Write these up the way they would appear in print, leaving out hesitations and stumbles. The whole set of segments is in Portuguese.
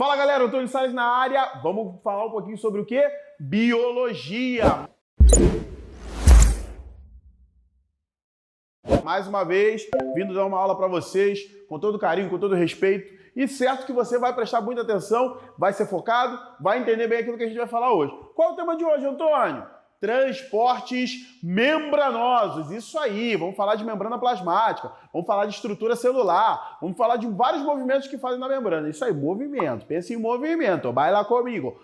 Fala galera, Antônio Salles na área. Vamos falar um pouquinho sobre o que? Biologia. Mais uma vez, vindo dar uma aula para vocês, com todo carinho, com todo respeito. E certo que você vai prestar muita atenção, vai ser focado, vai entender bem aquilo que a gente vai falar hoje. Qual é o tema de hoje, Antônio? Transportes membranosos, isso aí, vamos falar de membrana plasmática, vamos falar de estrutura celular, vamos falar de vários movimentos que fazem na membrana, isso aí, movimento, pense em movimento, vai lá comigo,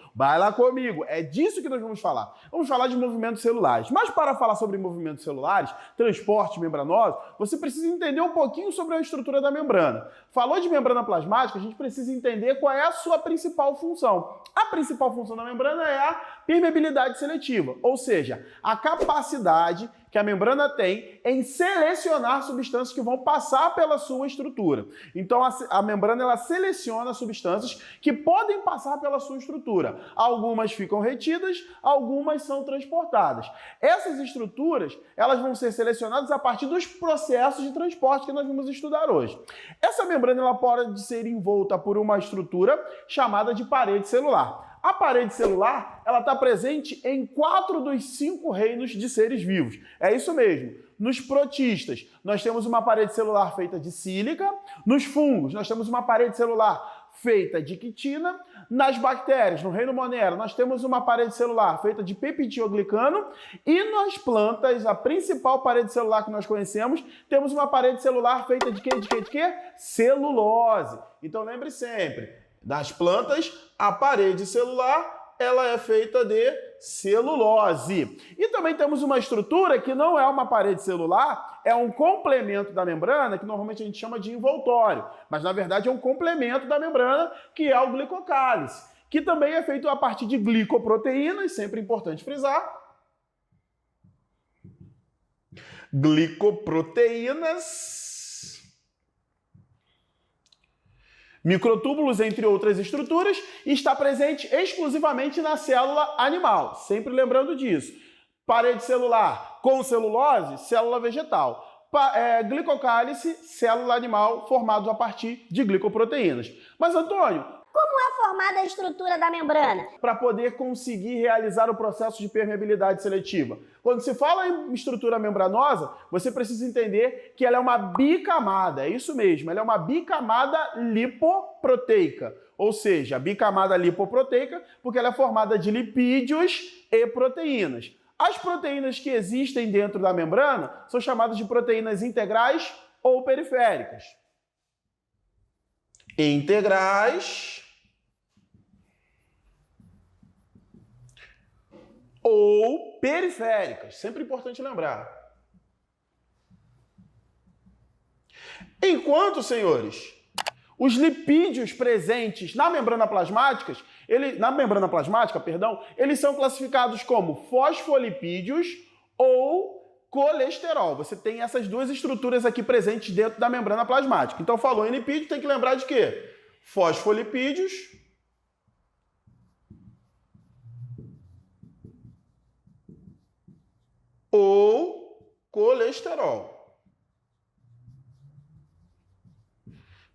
é disso que nós vamos falar. Vamos falar de movimentos celulares, mas para falar sobre movimentos celulares, transportes membranosos, você precisa entender um pouquinho sobre a estrutura da membrana. Falou de membrana plasmática, a gente precisa entender qual é a sua principal função. A principal função da membrana é a permeabilidade seletiva, ou seja, a capacidade que a membrana tem em selecionar substâncias que vão passar pela sua estrutura. Então, a membrana ela seleciona substâncias que podem passar pela sua estrutura. Algumas ficam retidas, algumas são transportadas. Essas estruturas elas vão ser selecionadas a partir dos processos de transporte que nós vamos estudar hoje. Essa membrana ela pode ser envolta por uma estrutura chamada de parede celular. A parede celular ela está presente em 4 dos 5 reinos de seres vivos. É isso mesmo. Nos protistas, nós temos uma parede celular feita de sílica. Nos fungos, nós temos uma parede celular feita de quitina. Nas bactérias, no reino Monera, nós temos uma parede celular feita de peptidoglicano. E nas plantas, a principal parede celular que nós conhecemos, temos uma parede celular feita de quê? Celulose. Então lembre sempre, das plantas, a parede celular ela é feita de celulose. E também temos uma estrutura que não é uma parede celular, é um complemento da membrana, que normalmente a gente chama de envoltório, mas na verdade é um complemento da membrana, que é o glicocálice, que também é feito a partir de glicoproteínas, sempre importante frisar. Glicoproteínas, microtúbulos, entre outras estruturas, e está presente exclusivamente na célula animal. Sempre lembrando disso. Parede celular com celulose, célula vegetal. Glicocálice, célula animal, formado a partir de glicoproteínas. Mas, Antônio, como é formada a estrutura da membrana? Para poder conseguir realizar o processo de permeabilidade seletiva. Quando se fala em estrutura membranosa, você precisa entender que ela é uma bicamada, é isso mesmo, ela é uma bicamada lipoproteica. Ou seja, bicamada lipoproteica porque ela é formada de lipídios e proteínas. As proteínas que existem dentro da membrana são chamadas de proteínas integrais ou periféricas. Integrais ou periféricas, sempre importante lembrar. Enquanto, senhores, os lipídios presentes na membrana plasmática, eles são classificados como fosfolipídios ou colesterol. Você tem essas duas estruturas aqui presentes dentro da membrana plasmática. Então, falou em lipídio, tem que lembrar de quê? Fosfolipídios ou colesterol.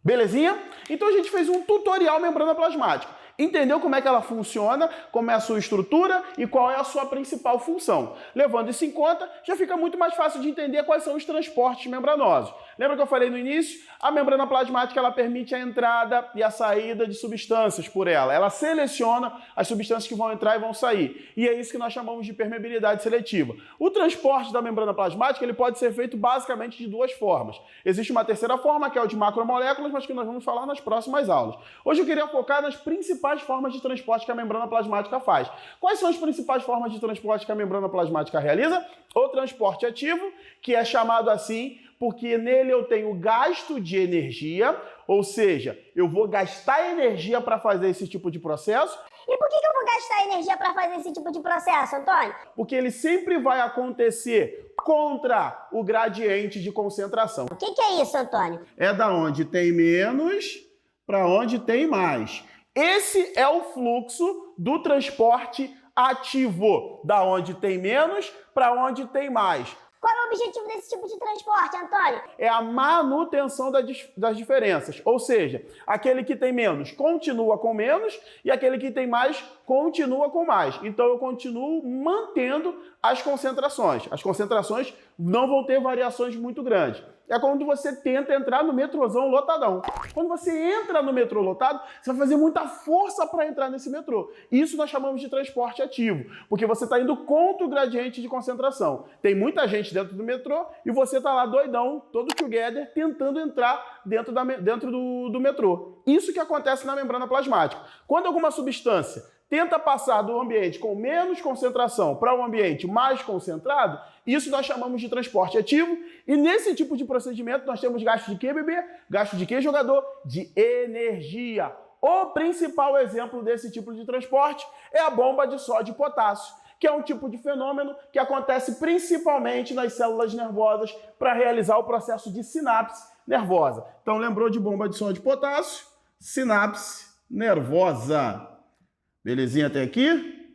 Belezinha? Então, a gente fez um tutorial membrana plasmática. Entendeu como é que ela funciona, como é a sua estrutura e qual é a sua principal função. Levando isso em conta, já fica muito mais fácil de entender quais são os transportes membranosos. Lembra que eu falei no início? A membrana plasmática ela permite a entrada e a saída de substâncias por ela. Ela seleciona as substâncias que vão entrar e vão sair. E é isso que nós chamamos de permeabilidade seletiva. O transporte da membrana plasmática ele pode ser feito basicamente de duas formas. Existe uma terceira forma, que é o de macromoléculas, mas que nós vamos falar nas próximas aulas. Hoje eu queria focar nas principais formas de transporte que a membrana plasmática faz. Quais são as principais formas de transporte que a membrana plasmática realiza? O transporte ativo, que é chamado assim porque nele eu tenho gasto de energia, ou seja, eu vou gastar energia para fazer esse tipo de processo. E por que eu vou gastar energia para fazer esse tipo de processo, Antônio? Porque ele sempre vai acontecer contra o gradiente de concentração. O que é isso, Antônio? É da onde tem menos para onde tem mais. Esse é o fluxo do transporte ativo, da onde tem menos para onde tem mais. Qual é o objetivo desse tipo de transporte, Antônio? É a manutenção das diferenças, ou seja, aquele que tem menos continua com menos e aquele que tem mais continua com mais. Então eu continuo mantendo as concentrações. As concentrações não vão ter variações muito grandes. É quando você tenta entrar no metrôzão lotadão. Quando você entra no metrô lotado, você vai fazer muita força para entrar nesse metrô. Isso nós chamamos de transporte ativo, porque você está indo contra o gradiente de concentração. Tem muita gente dentro do metrô e você está lá doidão, todo together, tentando entrar dentro do metrô. Isso que acontece na membrana plasmática. Quando alguma substância tenta passar do ambiente com menos concentração para um ambiente mais concentrado, isso nós chamamos de transporte ativo. E nesse tipo de procedimento nós temos gasto de quê, bebê? Gasto de quê, jogador? De energia. O principal exemplo desse tipo de transporte é a bomba de sódio e potássio, que é um tipo de fenômeno que acontece principalmente nas células nervosas para realizar o processo de sinapse nervosa. Então lembrou de bomba de sódio e potássio? Sinapse nervosa. Belezinha até aqui?